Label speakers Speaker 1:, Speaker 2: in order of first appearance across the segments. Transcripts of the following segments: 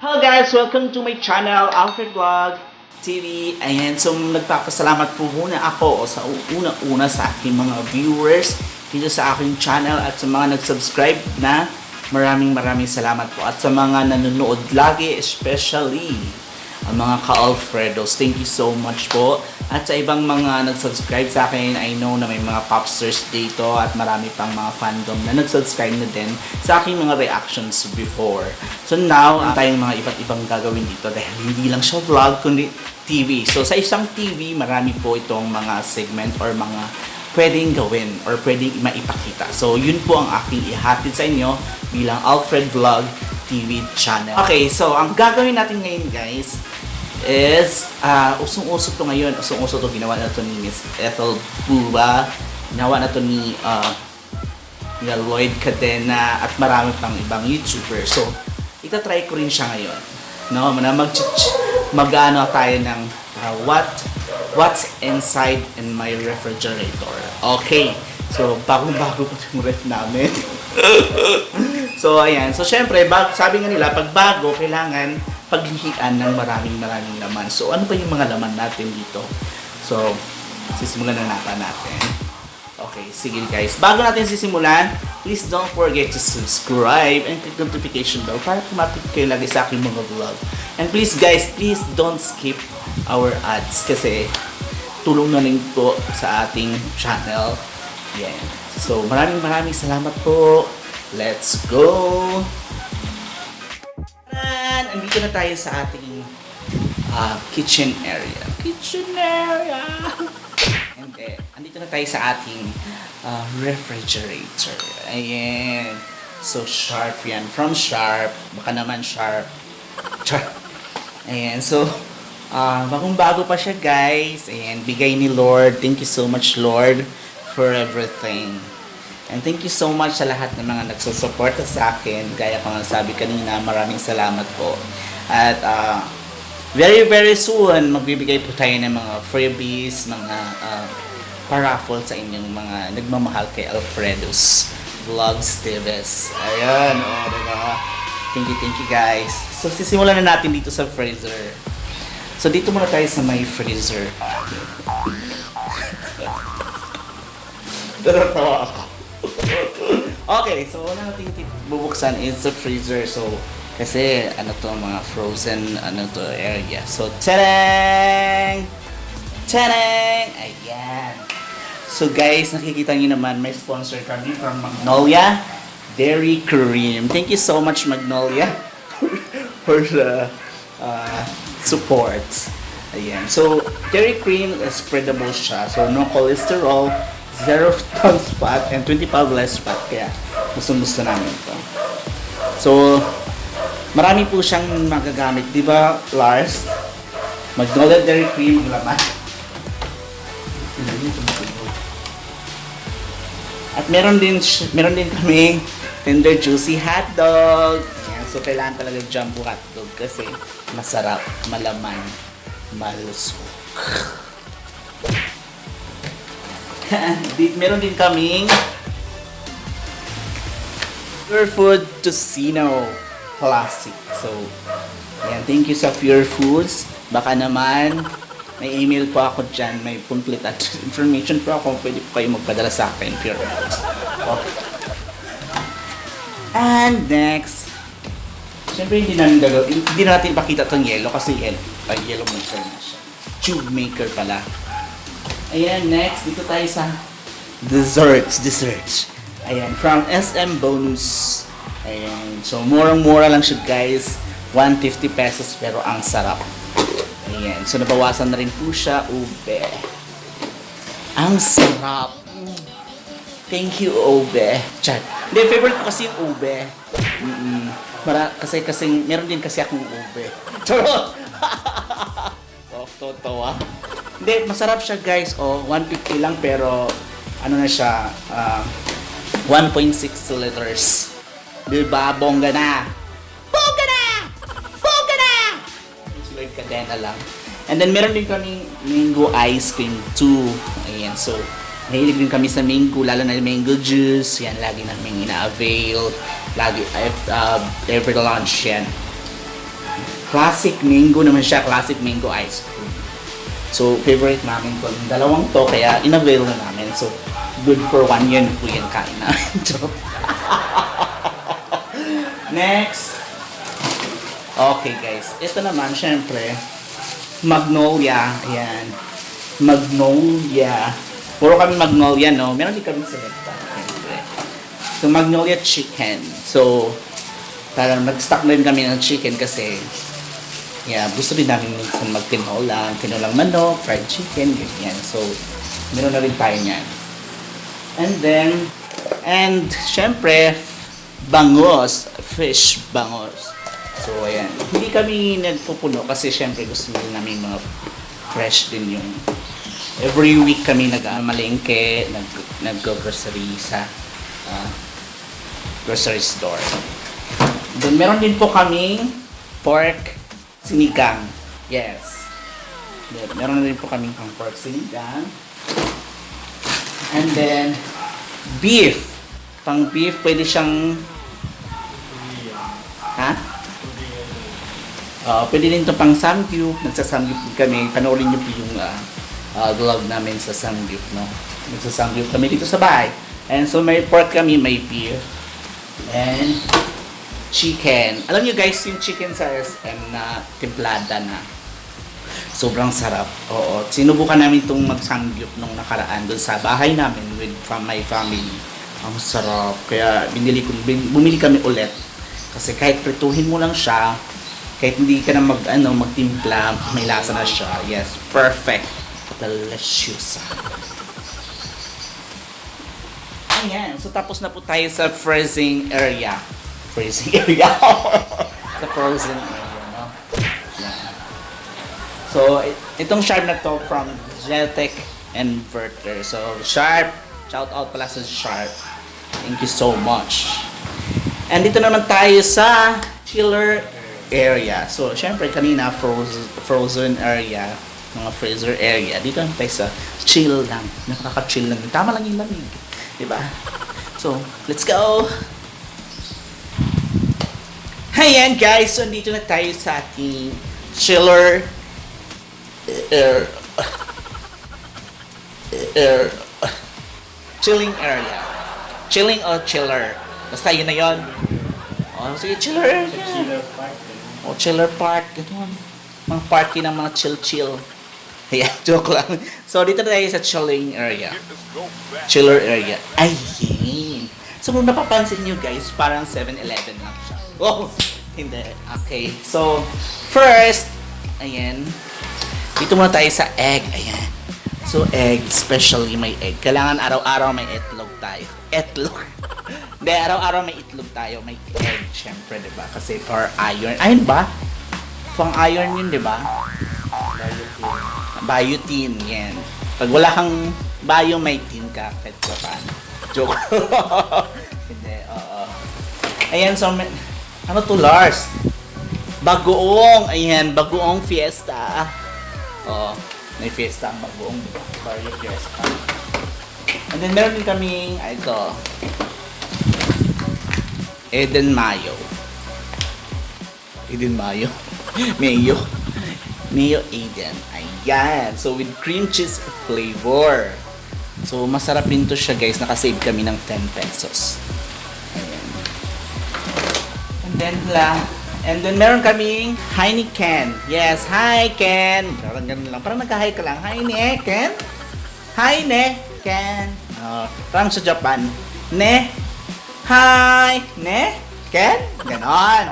Speaker 1: Hello guys! Welcome to my channel, Alfred Vlog TV. Ayan, so nagpapasalamat po muna ako sa una-una sa aking mga viewers dito sa aking channel at sa mga nag-subscribe na maraming salamat po. At sa mga nanonood lagi, especially ang mga ka-Alfredos, thank you so much po. At sa ibang mga nag-subscribe sa akin, I know na may mga popsters dito at marami pang mga fandom na nag-subscribe na din sa aking mga reactions before. So now, tayong mga iba't ibang gagawin dito dahil hindi lang siya vlog kundi TV. So sa isang TV, marami po itong mga segment or mga pwedeng gawin or pwedeng maipakita. So yun po ang aking ihatid sa inyo bilang Alfred Vlog TV channel. Okay, so ang gagawin natin ngayon guys is usong-uso to ngayon. Usong-uso to, ginawa na to ni Miss Ethel Buba, ginawa na to ni Lloyd Cadena at marami pang ibang YouTuber. So itatry ko rin siya ngayon, no? Mag-ano tayo ng what's inside in my refrigerator. Okay, so bagong-bago po yung ref namin. So ayan, so syempre sabi nga nila pag bago kailangan paglihian ng maraming laman. So ano ba yung mga laman natin dito? So sisimulan na natin. Okay, sige guys, bago natin sisimulan, please don't forget to subscribe and click notification bell para tumapit kayo lagi sa aking mga vlog. And please guys, please don't skip our ads kasi tulong na rin po sa ating channel. Yeah. So maraming salamat po. Let's go! Andito na tayo sa ating kitchen area. And andito na tayo sa ating refrigerator. Ayan. So sharp yan. From sharp. Baka naman sharp. Ayan. So bagong-bago pa siya guys. Ayan. Bigay ni Lord. Thank you so much Lord for everything. And thank you so much sa lahat ng mga nagsusuporta sa akin. Gaya ko nga sabi kanina, maraming salamat po. At very soon, magbibigay po tayo ng mga freebies, mga paraffle sa inyong mga nagmamahal kay Alfredo's Vlogs TVs. Ayan, diba? Thank you guys. So sisimulan na natin dito sa freezer. So dito muna tayo sa may freezer. Tawa ako. Okay, so una natin bubuksan is the freezer. So kasi ano to, mga frozen area. So tarang! Ayan. So guys, nakikita niyo naman may sponsor kami from Magnolia Dairy Cream. Thank you so much Magnolia for the support. Ayan. So Dairy Cream is spreadable siya. So no cholesterol, 0 trans fat, and 25 less fat. Kaya gusto namin ito. So marami po siyang magagamit, di ba Lars? Magnolia Dairy Cream laman. At meron din kami tender juicy hotdog. Ayan, so kailangan talaga jumbo hotdog kasi masarap, malaman, malusog. Meron din kaming Pure Food Tocino Classic. So, ayan, thank you sa Pure Foods. Baka naman, may email po ako dyan, may complete information po ako. Pwede po kayo magpadala sa akin, Pure Foods. Okay. And next, syempre hindi natin ipakita itong yellow kasi yellow maker na siya. Tube maker pala. Ayan, next, dito tayo sa desserts. Ayan, from SM Bonus. Ayan, so murang-mura lang siya guys. 150 pesos pero ang sarap. Ayan, so nabawasan na rin po siya. Ube. Ang sarap. Thank you, ube. Chat. Hindi, favorite ko kasi yung ube. Kasi meron din kasi akong ube. Charot! Tawa. Hindi, masarap siya guys. 150 lang pero ano na siya, 1.6 liters. Diba? Bongga na! Lloyd Cadena lang. And then meron din kami mango ice cream too. Ayan, so mahilig din kami sa mango, lalo na mango juice. Yan, lagi namin ina-avail. Lagi, every lunch yan. Classic mango naman siya. Classic mango ice cream. So, favorite namin ko. Dalawang to, kaya in-avail na namin. So, good for 1 year na po yan kain namin. Next. Okay guys. Ito naman, syempre, Magnolia. Ayan. Magnolia. Puro kami Magnolia, no? Meron din kami selecta. So, Magnolia chicken. So, talagang nag-stock na rin kami ng chicken kasi yeah, gusto rin namin minsan tinolang manok, fried chicken, ganyan. So, meron na rin tayo niyan. And syempre, bangus, fish bangus. So, ayan. Hindi kami nagpupuno kasi syempre gusto namin mga fresh din yung every week kami nag-amalengke, nag-grocery sa grocery store. Then, meron din po kaming pork sinigang. Yes. Then, meron na rin po kaming pork sinigang. And then, beef. Pang beef, pwede siyang pwede rin ito pang samgyup. Nagsasamgyup kami. Panoorin niyo po yung vlog namin sa samgyup, no? Nagsasamgyup kami dito sa bahay. And so, may pork kami, may beef. And chicken. Alam niyo guys, yung chicken sa SM na templada na. Sobrang sarap. Oo. Sinubukan namin itong mag-samgyup nung nakaraan doon sa bahay namin from my family. Ang sarap. Kaya bumili kami ulit. Kasi kahit prituhin mo lang siya, kahit hindi ka na magtimpla, may lasa na siya. Yes, perfect. Delicious. Ayan. So tapos na po tayo sa freezing area. Sa frozen area, no? Yeah. So, itong Sharp na to from Geltec Inverter. So, Sharp, shout out pala sa Sharp. Thank you so much. And dito naman tayo sa chiller area. So, syempre kanina frozen area, mga freezer area. Dito naman tayo sa chill lang. Nakaka-chill lang. Tama lang yung lamig. Diba? So, let's go! Ayan guys, so dito na tayo sa ating chiller chilling area. Chilling or chiller. Basta yun na yun. O, sige, chiller area. O, chiller park. Ganun. Mga party ng mga chill-chill. Ayan, joke lang. So, dito na tayo sa chilling area. Chiller area. Ayun. So, kung napapansin nyo guys, parang 7-Eleven lang siya. Oh, hindi. Okay. So, first, ayan. Dito muna tayo sa egg. Ayan. So, egg, especially may egg. Kailangan araw-araw may itlog tayo. Itlog. Hindi, araw-araw may itlog tayo. May egg, syempre, diba? Kasi for iron. Ayun ba? Pang iron yun, diba? Biotin, yan. Pag wala kang bio, may tin ka. Kahit pa paano. Joke. Hindi, oo. Ayan, so, ano to, Lars? Bagoong. Ayan, bagoong fiesta. Oo, may fiesta ang bagoong. Barrio fiesta. And then, meron din kaming, ito, Eden Mayo. Eden Mayo? Mayo. Mayo Eden. Ayan. So, with cream cheese flavor. So, masarap din to siya, guys. Nakasave kami ng 10 pesos. Ayan. And then meron kaming Heineken. Yes, hi Ken. Parang ganun lang. Parang nagka-hi ka lang. Hi ne, Ken. Hi ne, Ken. Parang sa Japan. Ne. Hi ne, Ken. Ganon.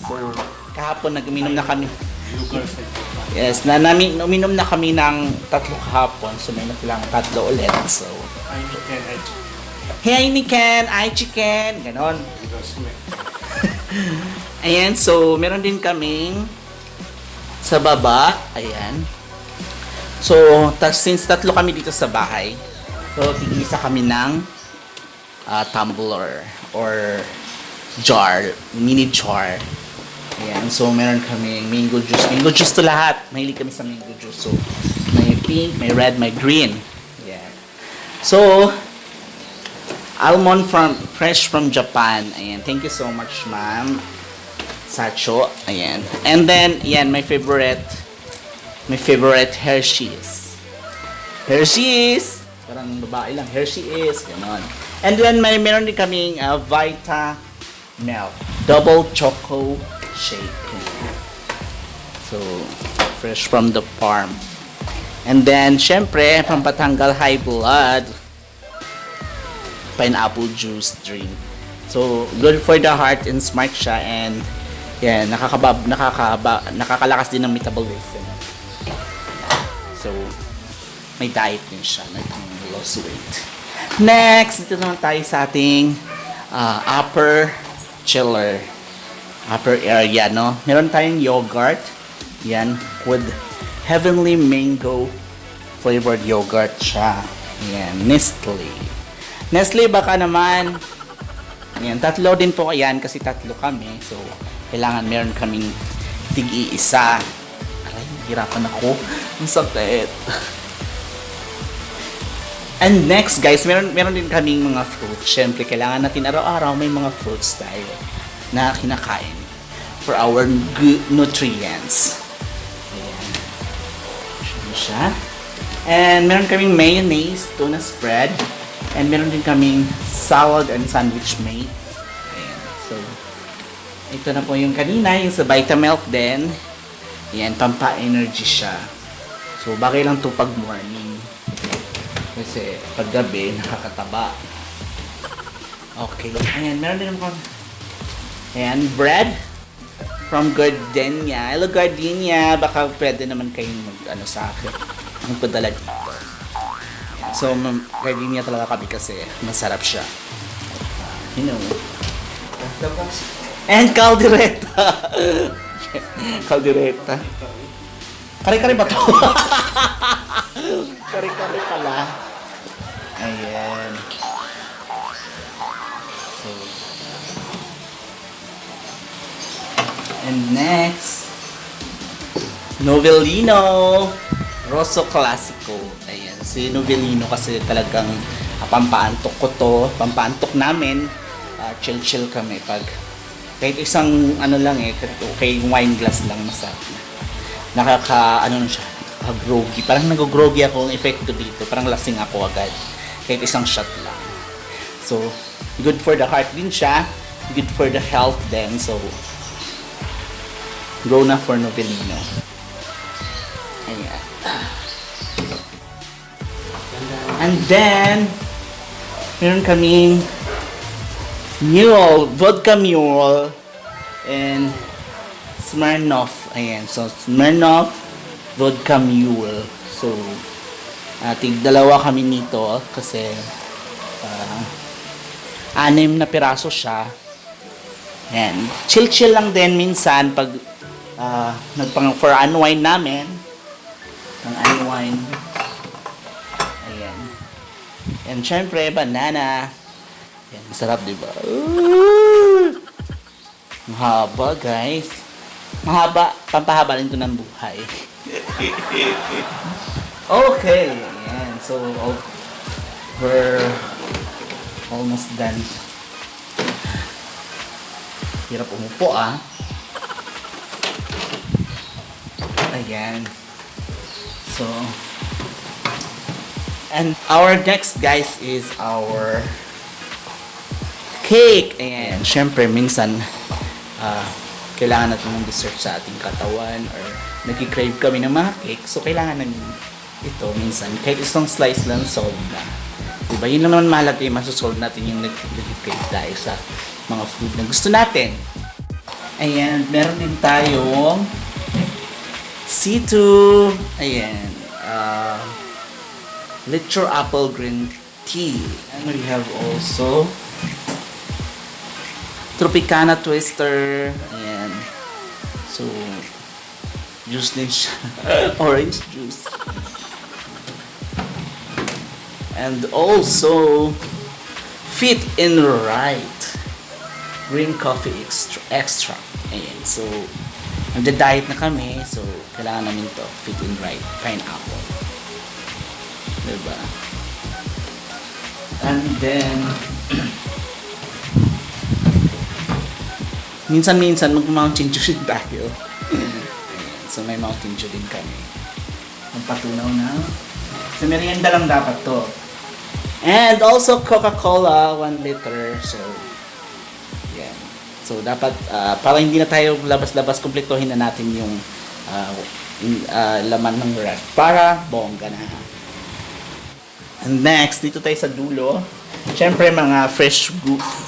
Speaker 1: So, kahapon nag-uminom na kami. Yes, uminom na kami ng 3 kahapon. So, may nakilang 3 ulit. So, Heineken, I chicken. Ganon. Ayan, so meron din kaming sa baba. Ayan. So, since 3 kami dito sa bahay, so tig-isa kami ng tumbler or jar, mini jar. Ayan, so meron kaming mango juice. Mango juice to lahat. Mahilig kami sa mango juice. So, may pink, may red, may green. Ayan. So, almond fresh from Japan. Ayan, thank you so much, ma'am. Sacho. Ayan. And then, yan, my favorite Hershey's. Hershey's! Parang babae lang. Hershey's. Ganon. And then, meron din kaming Vita Milk. Double Choco Shake. So, fresh from the farm. And then, syempre, pampatanggal high blood, pineapple juice drink. So, good for the heart and smart siya, and yan, nakakalakas din ng metabolism. So, may diet din siya, lose weight. Next, dito naman tayo sa ating upper area, no? Meron tayong yogurt, yan, with heavenly mango flavored yogurt siya. Yan, Nestle baka naman. Yan, tatlo din po yan kasi tatlo kami. So, kailangan meron kaming tig-iisa. Aray, hirapan ako. Ang sakit. And next, guys, meron din kaming mga fruits. Siyempre, kailangan natin araw-araw may mga fruits tayo na kinakain for our good nutrients. Ayan. Siya. And meron kaming mayonnaise, tuna spread. And meron din kaming salad and sandwich made. Ayan. So, ito na po yung kanina, yung sa Vitamilk din. Ayan, pampa-energy siya. So, bagay lang to pag morning. Kasi pag gabi, nakakataba. Okay. Ayan, meron din ako. Ayan, bread from Gardenia. Hello, Gardenia. Baka pwede naman kayong mag-ano sa akin. Ang padala dito. So, Gardenia talaga kami kasi masarap siya. You know. And caldereta. Caldereta. Kare-kare ba to? Kare-kare pala. Ayan. So, and next, Novellino Rosso Classico. Ayan, si Novellino kasi talagang pampaantok ko to. Pampaantok namin. Chill-chill kami pag kahit isang ano lang okay, wine glass lang masarap na. Ano siya, groggy. Parang nag-groggy ako ang epekto dito. Parang lasing ako agad. Kahit isang shot lang. So, good for the heart din siya. Good for the health din. So, go na for Novellino. Ayan. And then, meron kaming Mule, vodka Mule, and Smirnoff. Ayan, so Smirnoff, vodka Mule. So, tig-dalawa kami nito kasi 6 na piraso siya. Ayan, chill-chill lang din minsan pag for unwind namin. Ang unwind. Ayan. And syempre, banana. Ayan, masarap, diba? Mahaba, guys. Mahaba. Pampahaba rin ito ng buhay. Okay. Ayan. So, we're almost done. Hirap umupo, Ayan. So, and our next, guys, is our cake. Ayan, syempre minsan kailangan natin ng dessert sa ating katawan or nagki-crave kami ng mga cake. So, kailangan namin ito minsan. Kahit isang slice lang, solve na. Diba? Yun lang naman mahalaga yung masosolve natin yung nagki-crave tayo sa mga food na gusto natin. Ayan, meron din tayong C2. Ayan. Literal apple green tea. And we have also Tropicana Twister. Ayan. So, juice din siya. Orange juice. And also, Fit and Right green coffee extra. Ayan. So, nagda-diet na kami. So, kailangan namin to. Fit and Right pineapple. Diba? And then, minsan-minsan mag-Mountain Dew din tayo. So may Mountain Dew din kami. Magpatunaw na. So merienda lang dapat to. And also Coca-Cola 1 liter. So yan. So dapat para hindi na tayo labas-labas, kumpletuhin na natin yung laman ng ref para bongga na. And next, dito tayo sa dulo. Siyempre mga fresh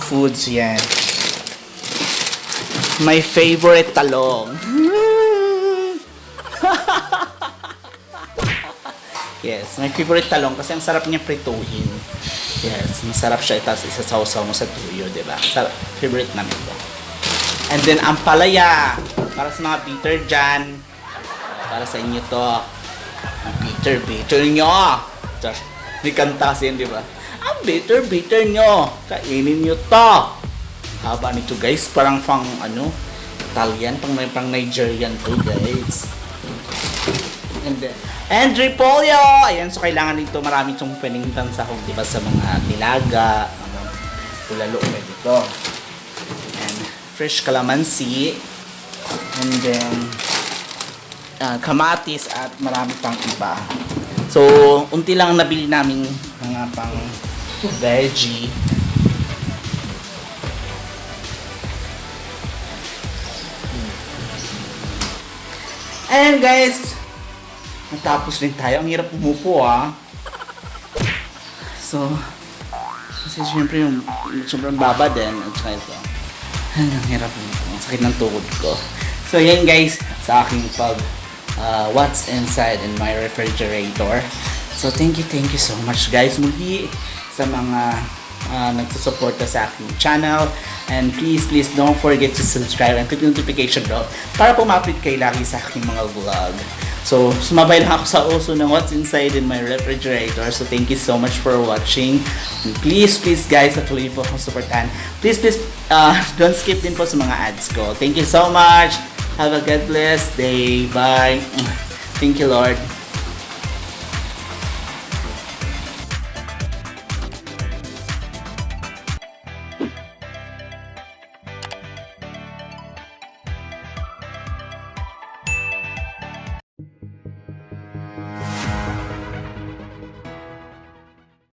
Speaker 1: foods yan. My favorite talong. Yes, my favorite talong kasi ang sarap niya prituhin. Yes, masarap siya, tapos isasawsaw mo sa tuyo, diba? Favorite namin ito. And then, ang palaya. Para sa mga bitter dyan. Para sa inyo to. Ang bitter nyo. May kanta kasi yun, diba? Ang bitter nyo. Kainin nyo to. Haba nito, guys. Parang Italian, pang Nigerian to, guys. And repolyo! Ayan, so kailangan dito marami itong pwedeng tansahog, diba? Sa mga nilaga, ulalo na dito. And fresh calamansi. And then, kamatis at marami pang iba. So, unti lang nabili namin mga pang veggie. And guys, natapos din tayo. Ang hirap umupo So, kasi syempre yung sobrang baba din. At saka ito. Ang hirap umupo. Ang sakit ng tuhod ko. So, yan guys, sa aking what's inside in my refrigerator. So, thank you so much guys muli sa mga nagsusuporta sa aking channel. And please don't forget to subscribe and click the notification bell para po ma-update kayo lagi sa aking mga vlog. So, sumabay lang ako sa uso ng what's inside in my refrigerator. So, thank you so much for watching. And please guys, patuloy po akong supportan. Please, don't skip din po sa mga ads ko. Thank you so much. Have a God bless day. Bye. Thank you, Lord.